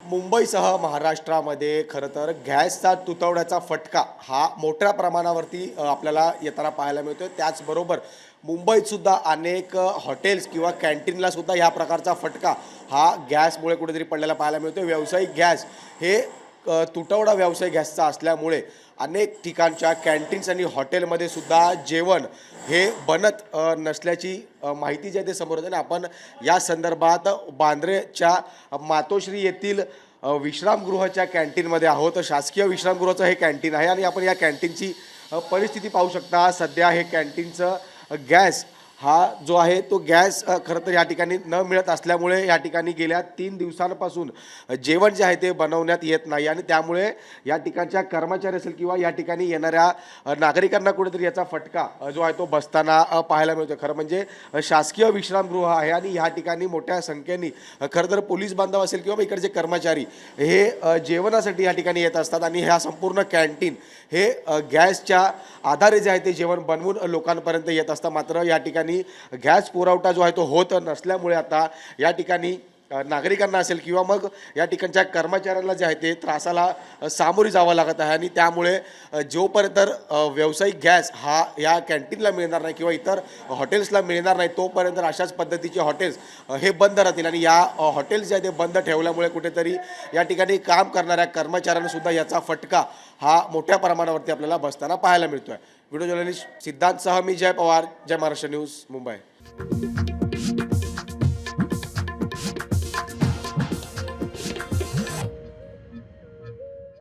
मुंबईसह महाराष्ट्रामध्ये खरं तर गॅसचा तुटवड्याचा फटका हा मोठ्या प्रमाणावरती आपल्याला येताना पाहायला मिळतोय. त्याचबरोबर मुंबईतसुद्धा अनेक हॉटेल्स किंवा कॅन्टीनला सुद्धा ह्या प्रकारचा फटका हा गॅसमुळे कुठेतरी पडलेला पाहायला मिळतो. व्यावसायिक गॅस हे तुटवडा व्यावसायिक गॅसचा असल्यामुळे अनेक ठिकाणच्या कॅन्टीन्स आणि हॉटेलमध्ये सुद्धा जेवण हे बनत नसल्याची माहिती जी आहे ते समोर येते. आणि आपण या संदर्भात बांद्रेच्या मातोश्री येथील विश्रामगृहाच्या कॅन्टीनमध्ये आहोत. शासकीय विश्रामगृहाचं हे कॅन्टीन आहे आणि आपण या कॅन्टीनची परिस्थिती पाहू शकता. सध्या हे कॅन्टीनचं गॅस हा जो आहे तो गॅस खरं तर या ठिकाणी न मिळत असल्यामुळे या ठिकाणी गेल्या 3 दिवसांपासून जेवण जे आहे ते बनवण्यात येत नाही आणि त्यामुळे या ठिकाणच्या कर्मचारी असेल किंवा या ठिकाणी येणाऱ्या नागरिकांना कुठेतरी याचा फटका जो आहे तो बसताना पाहायला मिळतो. खरं म्हणजे शासकीय विश्रामगृह आहे आणि या ठिकाणी मोठ्या संख्येने खरं तर पोलीस बांधव असेल किंवा इकडचे कर्मचारी हे जेवणासाठी या ठिकाणी येत असतात आणि ह्या संपूर्ण कॅन्टीन हे गॅसच्या आधारे जे आहे ते जेवण बनवून लोकांपर्यंत येत असतं. मात्र या ठिकाणी गॅस पुरवठा जो आहे तो होत नसल्यामुळे आता या ठिकाणी नागरिकांना असेल किंवा मग या ठिकाणच्या कर्मचाऱ्यांना जे आहे ते त्रासाला सामोरी जावं लागत आहे. आणि त्यामुळे जोपर्यंत व्यावसायिक गॅस हा या कॅन्टीनला मिळणार नाही किंवा इतर हॉटेल्सला मिळणार नाही तोपर्यंत अशाच पद्धतीचे हॉटेल्स हे बंद राहतील आणि या हॉटेल्स जे आहे ते बंद ठेवल्यामुळे कुठेतरी या ठिकाणी काम करणाऱ्या कर्मचाऱ्यांना सुद्धा याचा फटका हा मोठ्या प्रमाणावरती आपल्याला बसताना पाहायला मिळतोय. व्हिडिओ जर्नलिस्ट सिद्धांतसह मी जय पवार, जय महाराष्ट्र न्यूज, मुंबई.